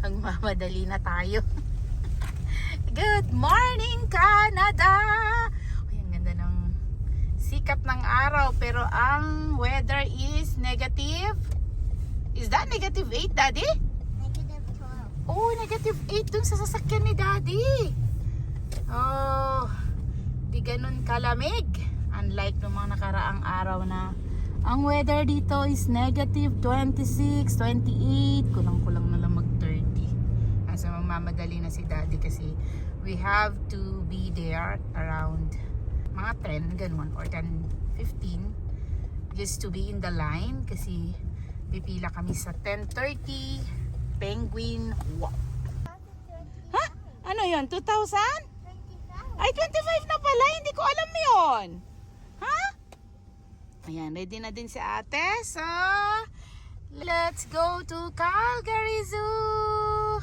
Magmamadali na tayo. Good morning, Canada! Ay, ang ganda ng sikat ng araw. Pero ang weather is negative. Is that negative 8, Daddy? Negative 12. Oh, negative 8 dun sa sasakyan ni Daddy. Oh, di ganun kalamig. Unlike nung mga nakaraang araw na ang weather dito is negative 26, 28. Kulang-kulang na lang mag-30. Asa mamamadali na si Daddy kasi we have to be there around mga 10, ganun, or 10:15 just to be in the line kasi pipila kami sa 10:30 Penguin Walk. Ha? Ano yon? 2,000? 25. Ay, 25 na pala. Hindi ko alam yon. Ha? Ayan, ready na din si ate. So, let's go to Calgary Zoo.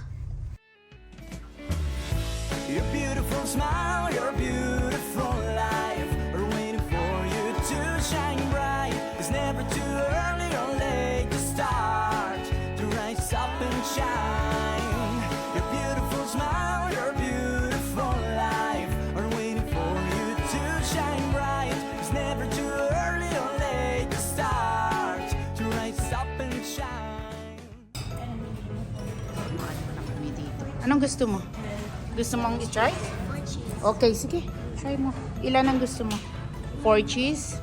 Your beautiful smile, your beautiful life are waiting for you to shine bright. It's never too early or late to start, to rise up and shine. Your beautiful smile, your beautiful life are waiting for you to shine bright. It's never too early or late to start, to rise up and shine. Anong gusto mo? Gusto mong i-try? Okay, sige. Try mo. Ilan ang gusto mo? 4 cheese?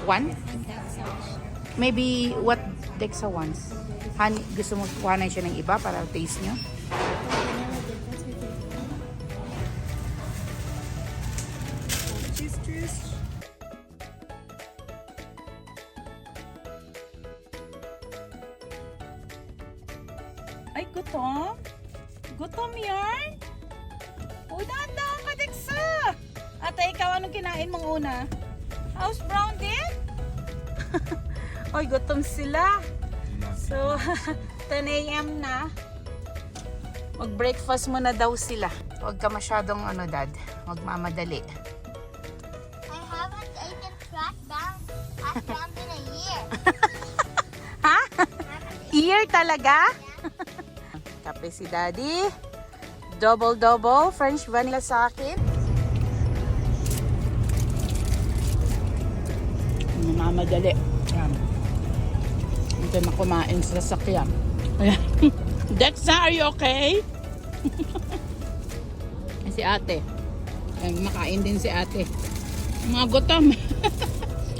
1? Maybe what Dexa wants? Honey, gusto mo kuhanan siya ng iba para taste nyo? Ay, gutom? Gutom yarn? Uy, dahan-dahan ka, Dexa! Ate, ikaw anong kinain mong una? House brown din? Uy, gutom sila. So, 10 a.m. na. Mag-breakfast muna daw sila. Huwag ka masyadong Dad. Magmamadali. I haven't eaten trash down in a year. Ha? Ear talaga? Kape si Daddy. Double French vanilla sa akin. Mamadali. Yan. Ito na kumain sa sasakyan. Ayan. Dexa, are you okay? Si ate. Ayan, makain din si ate. Mga gutom.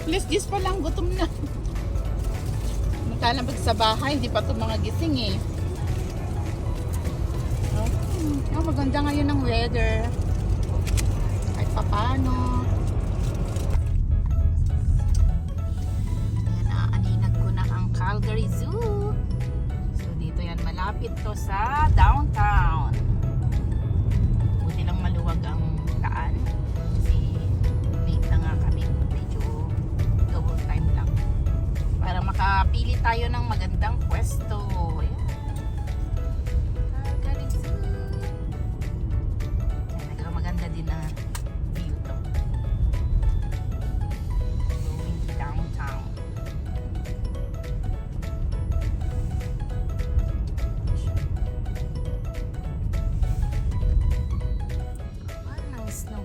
This pa lang, gutom na. Makalambag sa bahay, hindi pa ito mga gising eh. Oh, maganda ngayon ang weather. Kahit papano. Ayan, naaninag ko na ang Calgary Zoo. So dito yan, malapit to sa downtown. Buti lang maluwag ang daan. Kasi late na nga kami. Medyo double time lang. Para makapili tayo ng magandang pwesto. Ayan. Calgary Zoo. Maganda din na view to. Going to downtown. Parang snow.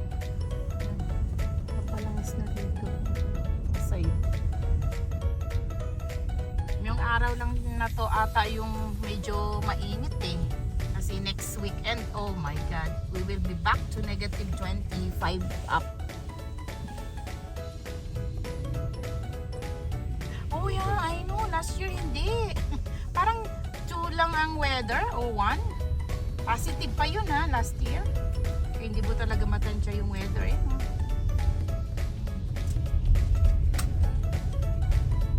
Parang snow dito. Sa'yo. Yung araw lang na to ata yung medyo mainit eh. Kasi next weekend, oh my God, we will be back to negative 25 up. Oh yeah, I know. Last year hindi. Parang 2 lang ang weather o 1. Positive pa yun ha, last year. Kaya hindi mo talaga matansya yung weather eh. No?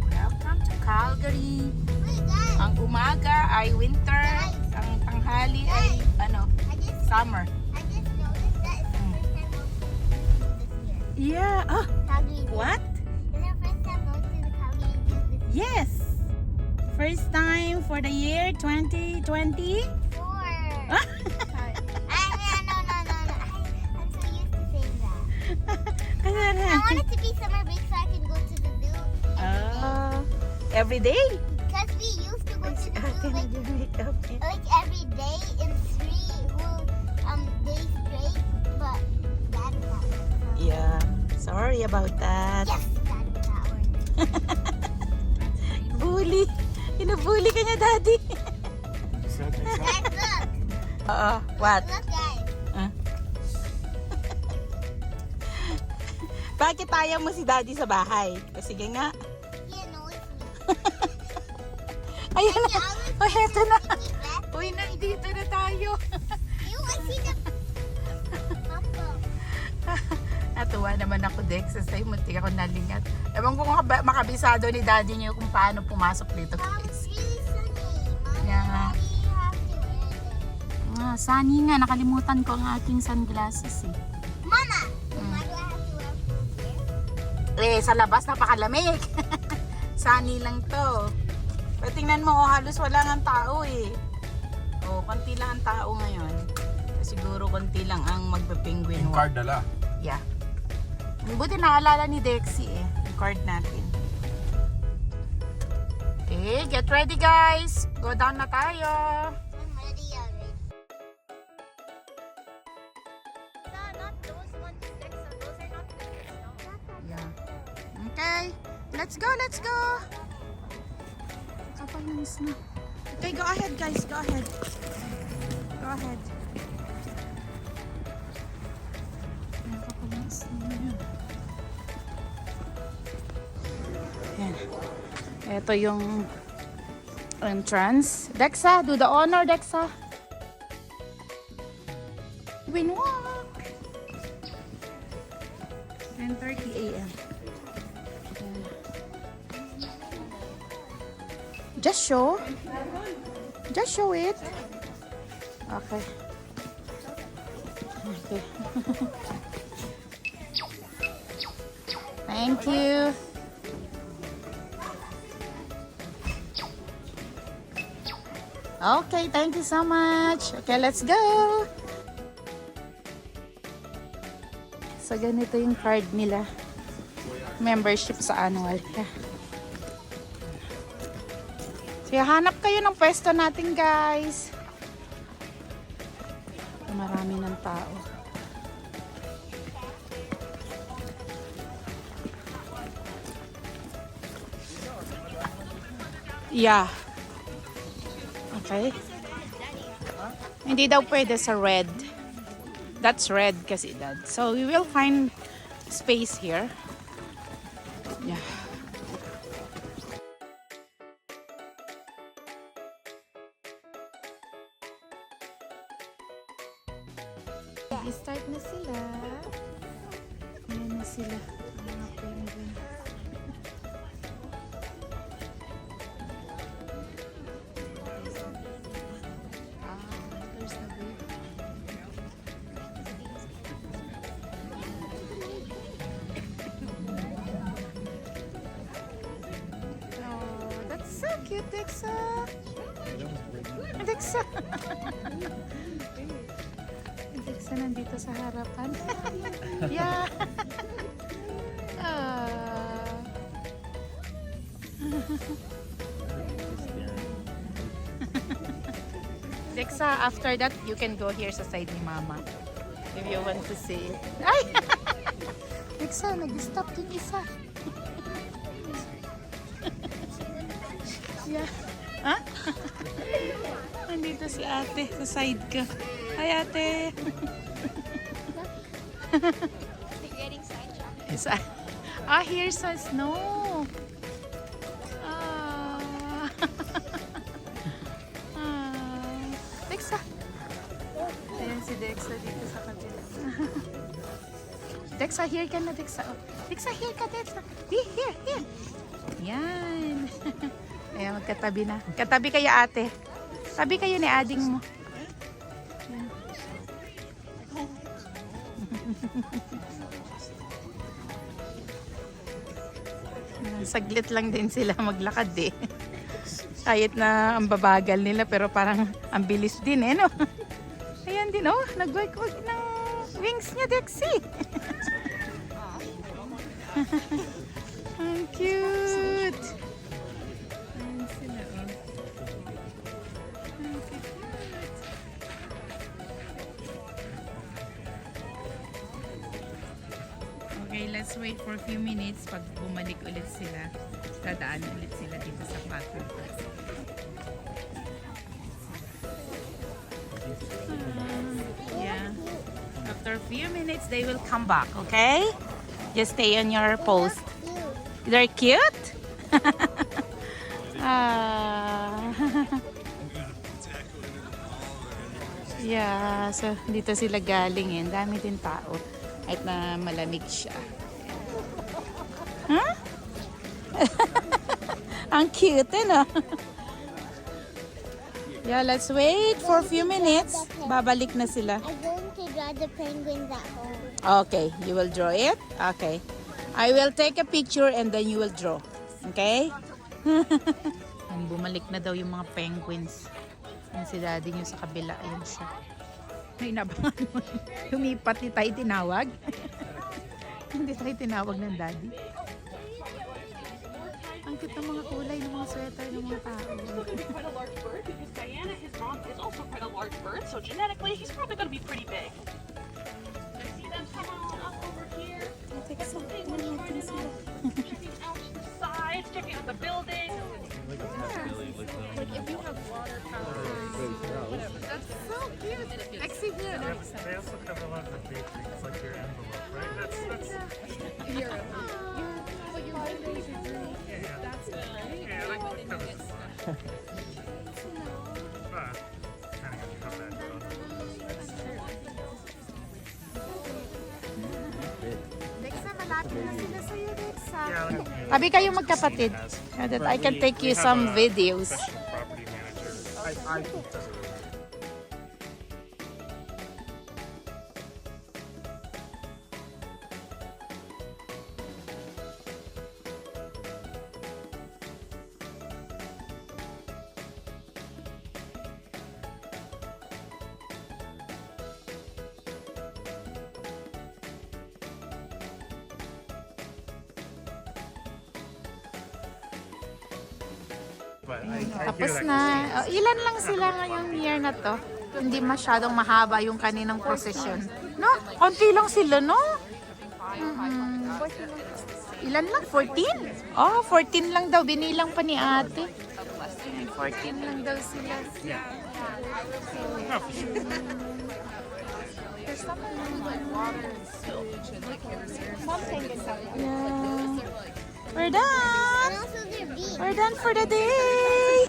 Welcome to Calgary. Wait, guys. Ang umaga ay winter. Ang tanghali ay summer. I just noticed that it's the first time we'll this year. Yeah. Ah, Calgary Zoo. what? It's the first time we'll see the Calgary Zoo this year. Yes. First time for the year 2020. Sorry. No. I'm so used to saying that. I want it to be summer break so I can go to the zoo. Every day. Because we used to go to the zoo like about that? Yes, Daddy, that one. Bully. Inubully ka niya, Daddy. Guys, look. Oo. What? Look, guys. Bakit ayaw mo si Daddy sa bahay? Sige nga. He annoys me. Ayan na. Oh, heto na. He left. Uy, nandito na tayo. You want to see the Papa. Natuwa naman ako, Dex. Sa'yo, muntik ako nalingat. Ewan ko kung makabisado ni Daddy niyo kung paano pumasok dito. Mom, it's really sunny. Mom, Yeah. Daddy, you have to wear this. Sunny nga. Nakalimutan ko ang aking sunglasses eh. Mama, why do I have to wear food here? Sa labas napakalamig. Sunny lang to. Pero tingnan mo, halos wala nga tao eh. Konti lang ang tao ngayon. Siguro konti lang ang magpe-penguin Yung walk. card dala. Yeah. Buti naalala ni Dexy eh. Yung card natin. Okay, get ready guys. Go down na tayo. I'm ready already. Not those ones, Dexa. Those are not good. Yeah. Okay, let's go, let's go. Kapal ng snow. Okay, go ahead guys, go ahead. Go ahead. Ayan, kapal ng snow yun. Ayan. Ito yung entrance. Dexa, do the honor, Dexa. Winwalk. 10:30 a.m. Just show it. Okay. Okay. Thank you. Okay, thank you so much. Okay, let's go. So, ganito yung card nila. Membership sa annual. Yeah. So, hanap kayo ng pwesto natin, guys. Marami ng tao. Yeah. Okay. Hindi daw pwede sa red. That's red kasi, Dad. So, we will find space here. Yeah. Start na sila. Ayan na sila. Mga penguin. There's the baby. Oh, that's so cute, Dexa. Dexa. Dexa nandito sa harapan. Yeah. Dexa, after that, you can go here sa side ni Mama. If you want to see it. Ay! Dexa, nag-stop yung isa. Yeah. Ha? Nandito si ate sa side ko. Hi, ate. Getting sidetracked. Here's a snow. Dexa. Ayan si Dexa dito sa kabila. Dexa, here ka na, Dexa. Oh. Dexa, here ka, Dexa. Here. Yan. Ayan, magkatabi na. Katabi kayo, ate. Tabi kayo ni ading mo. Yan. Saglit lang din sila maglakad eh. Kahit na ang babagal nila pero parang ang bilis din eh, no? Ayan din, oh. Nag-work ng wings niya, Dexy. Ang cute. Ayan sila, oh. Ang cute. Okay, Okay, let's wait for a few minutes. Pag bumalik ulit sila, dadaan ulit sila dito sa pattern. Yeah. After a few minutes, they will come back, okay? Just stay on your post. They're cute? Ah. Yeah, so dito sila galing eh. Dami din tao. Kahit na malamig siya. Huh? Ang cute eh, no? Yeah, let's wait for a few minutes. Babalik na sila. I'm going to draw the penguins at home. Okay, you will draw it? Okay. I will take a picture and then you will draw. Okay? Bumalik na daw yung mga penguins. Yan si daddy nyo sa kabila. Ayan siya. May nabangan mo. Lumipat, di tayo tinawag. Hindi tayo tinawag ng daddy. Ang cute ng mga kulay ng mga sweater ng mga tao. Quite a large bird because Diana, his mom, is also quite a large bird, so genetically he's probably going to be pretty big. I see them coming on up over here. Checking out the sides, checking out the building. Like if you have water power, whatever. That's so cute. Exhibit. They also cover a lot of the big things, like your envelope, right? That's Your what your birthday should do. That's good, right? yeah, like it covers a lot. But kind of got that done. Dexa, malapit na sila sa'yo, Dexa. Yeah, like Sabi kayo magkapatid. So that I can take you some videos. Professional property manager. I think does a really but I Tapos hear that na. Oh, ilan lang sila ngayong year na to. Hindi masyadong mahaba yung kaninang procession. No? Konti lang sila, no? Ilan lang? 14? Oh, 14 lang daw. Binilang pa ni ate. 14 lang daw sila. Yeah. We're done! And also their beaks. We're done for the day!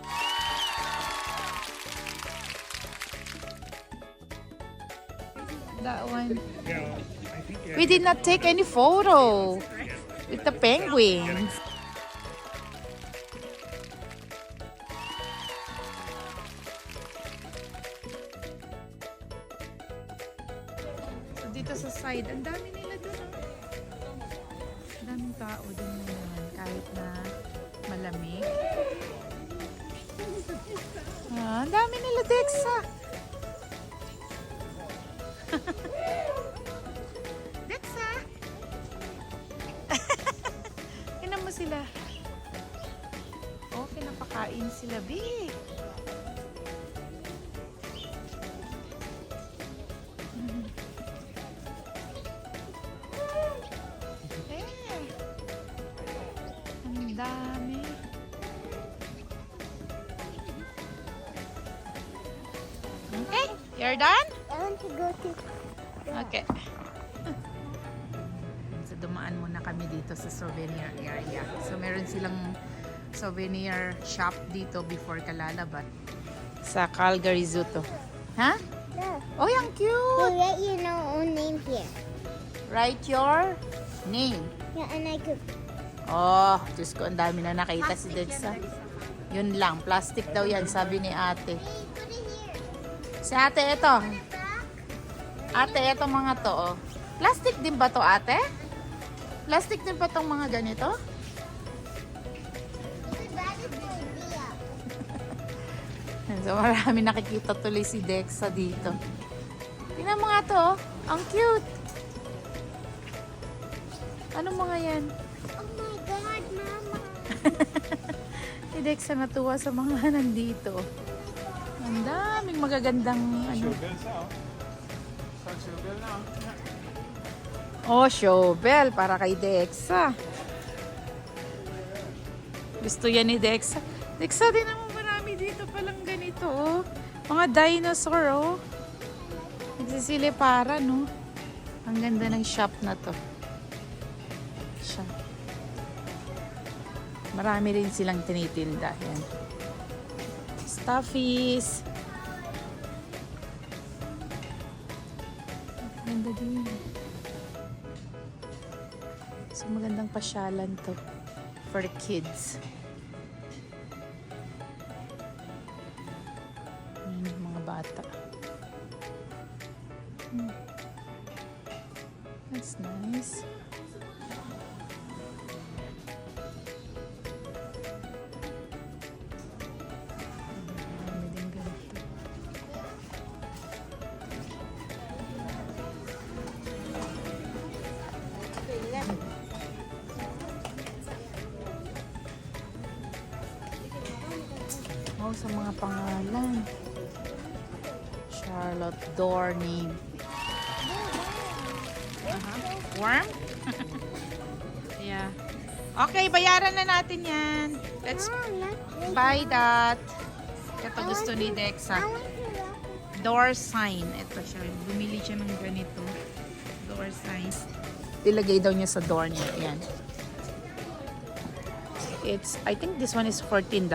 That one. yeah, I think We did not take any photo with the penguins. So dito sa side, ang dami nila doon. Ang daming tao din naman kahit na malamig. Ah, ang dami nila, Dexa. Dexa! Tingnan mo sila. Oh, pinapakain sila, B. Ang dami. Okay, you're done? I want to go to. Okay. So dumaan muna kami dito sa souvenir area. So meron silang souvenir shop dito before ka lalabat. Sa Calgary Zoo to. Ha? Look, Oh, yung they cute! write your own name here. Write your name. Yeah, and I could. Oh, Diyos ko, ang dami na nakita si Dexa. Yun lang, plastic daw yan, sabi ni ate. Hey, put it here. Si ate, ito. Ate, ito mga to, oh. Plastic din ba to, ate? Plastic din ba tong mga ganito? That is the idea. So, marami nakikita tuloy si Dexa dito. Tingnan mo nga to, oh. Ang cute. Ano mga yan? Oh my God, Mama. Si Dexa natuwa sa mga nandito. Ang daming magagandang ano. Oh, shovel para kay Dexa. Gusto yan ni Dexa. Dexa, din naman marami dito palang ganito, oh. Mga dinosaur, oh. Nagsisiliparan, no? Ang ganda ng shop na to. Siya. Marami rin silang tinitinda. Yan. Stuffies. Ganda din. So, magandang pasyalan to for the kids. Mga bata. That's nice. Marami din ganito. Oh, sa mga pangalan. Charlotte Dorney. Warm? Yeah. Okay, bayaran na natin yan. Let's buy that. Ito gusto ni Dexa. Door sign. Ito siya. Bumili siya ng ganito. Door sign. Ilagay daw niya sa door niya. Yan. I think this one is $14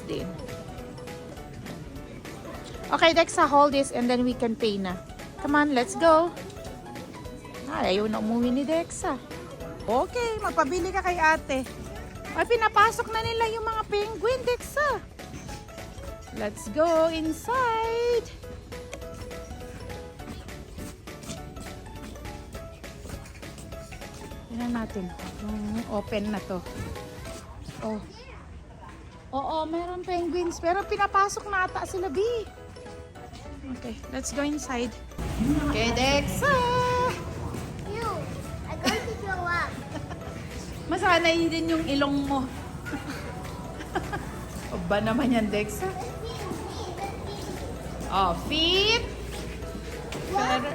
din. Okay, Dexa, hold this and then we can pay na. Come on, let's go. Ayaw na umuwi ni Dexa. Okay, magpabili ka kay ate. Ay, pinapasok na nila yung mga penguin, Dexa. Let's go inside. Tingnan natin. Open na to. Oh. Oo, meron penguins. Pero pinapasok na ata sila, B. Okay, let's go inside. Okay, Dexa. You, I'm going to throw up. Masanay din yung ilong mo. O ba naman yan, Dexa? Oh, feet. Pero...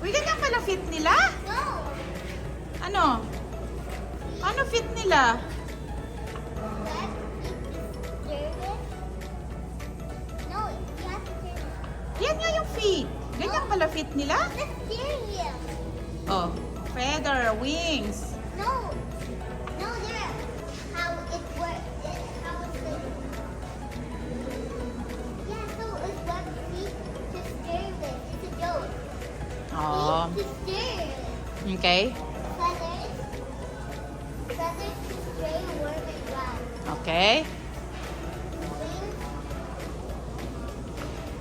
Uy, ganyan pala fit nila? No. Ano? Ano fit nila? No, you have to turn it. Yan nga yung feet. Ganyan pala fit nila? Let's steer wheel. Oh, feather, wings. No. No, there. How it works. How it's the... Yeah, so it's what feet to steer with. It's a joke. Oh, Feet to steer. okay. Feathers. Feathers to stray, worm, and run. Okay. Wings.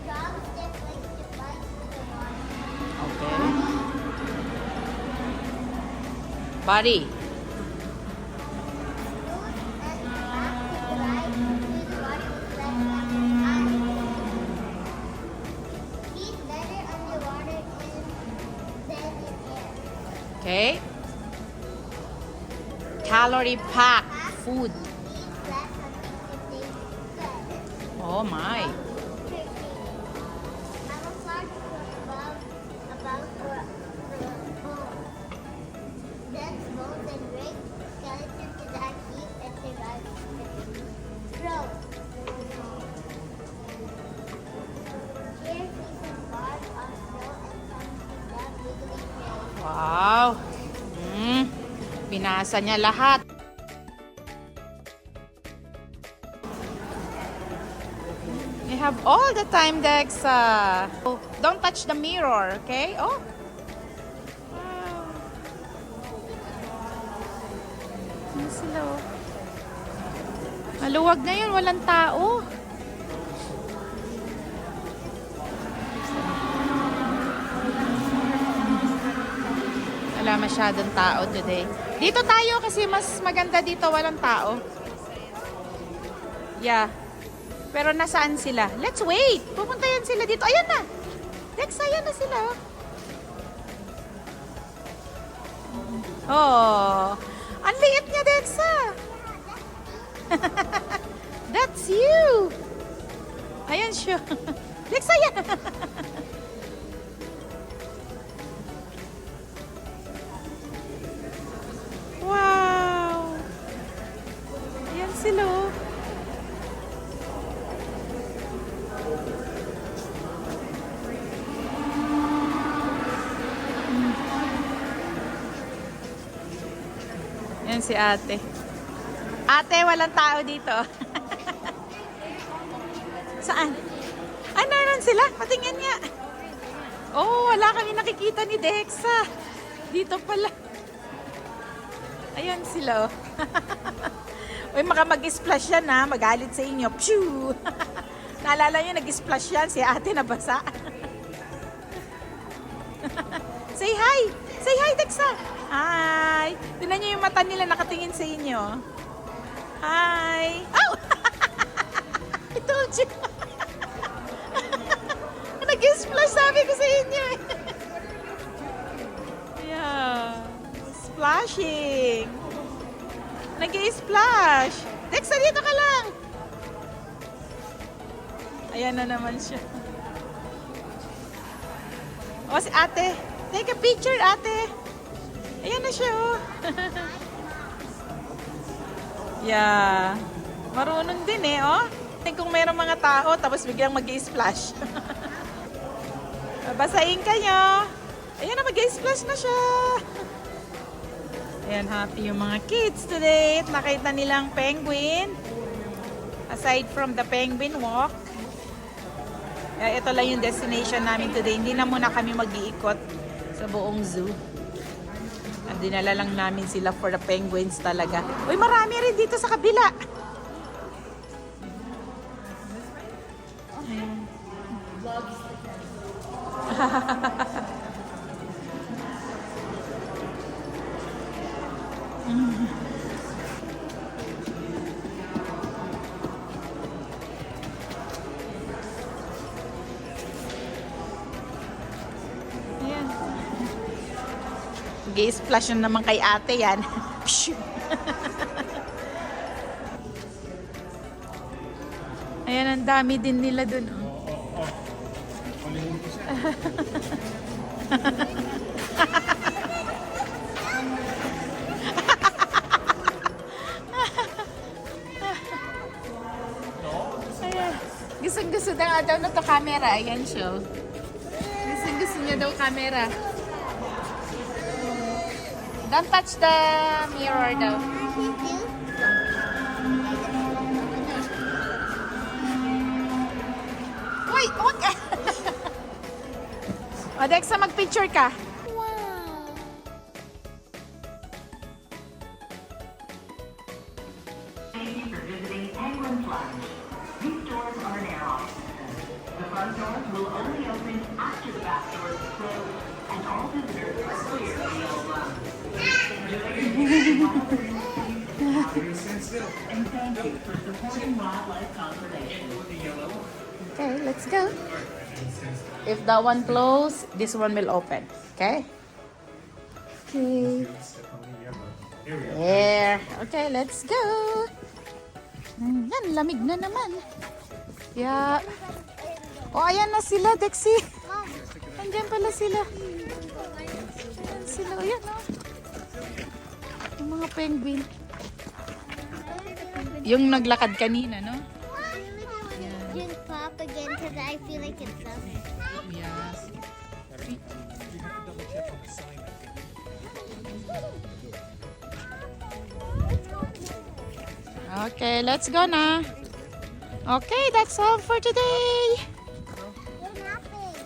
Dogs that like to bite to the water. Okay. Body. Okay. Calorie pack food. Oh my. Wow. Binasa niya lahat. You have all the time, Dexa. Oh, don't touch the mirror, okay? Oh. Wow. Yan sila, oh. Maluwag na yun, walang tao. Wala masyadong tao today. Dito tayo kasi mas maganda dito, walang tao. Yeah. Pero nasaan sila? Let's wait. Pupunta yan sila dito. Ayan na. Dexa, ayan na sila. Oh. Ang liit niya, Dexa. That's you. Ayan siya. Dexa, yan. si ate. Ate, walang tao dito. Saan? Ay, naroon sila. Patingin nga. Oh, wala kami nakikita ni Dexa. Dito pala. Ayan sila, oh. Uy, maka mag-splash yan, ha. Magalit sa inyo. Pshoo! Naalala nyo, nag-splash yan. Si ate nabasa. Say hi! Say hi, Dexa! Hi! Tingnan nyo yung mata nila nakatingin sa inyo. Hi! Oh! I told you! Nag-splash, sabi ko sa inyo. Yeah. Splashing. Nag-i-splash. Dexa, dito ka lang. Ayan na naman siya. O, si ate. Take a picture, ate. Ayan na siya, oh. Yeah. Marunong din, eh, oh. Kung mayroong mga tao, tapos biglang mag-i-splash. Basahin kayo. Ayan na, mag-i-splash na siya. Ayan, happy yung mga kids today. Nakita nilang penguin. Aside from the penguin walk. Ito lang yung destination namin today. Hindi na muna kami mag-iikot sa buong zoo. At dinala lang namin sila for the penguins talaga. Uy, marami rin dito sa kabila. Ayan. G-splash yun naman kay ate yan. Ayan, ang dami din nila dun. Oh. Ayan. Gusto na daw na to camera. Ayan siya. Gusto niya daw camera. Don't touch the mirror daw. Uy! Huwag ka! O, Dexa, mag-picture ka. Wow. Thank you for visiting Penguin Plunge. These doors are now off. The front doors will only open after the back doors close, and all visitors are clear to the old lunch. And thank you for supporting wildlife conservation. Okay, let's go. If that one close, this one will open. Okay? Okay. There. Okay, let's go. Yan, lamig na naman. Yeah. Oh, ayan na sila, Dexy. Andiyan pala sila. Ayan sila. Ayan, oh. Yung mga penguin. Yung naglakad kanina, no? Just pop again because I feel like it's summer. Yes. Okay, let's go na. Okay, that's all for today. You're napping.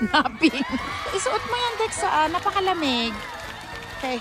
Napping. Isuot mo yan, Dexa. Napakalamig. Okay.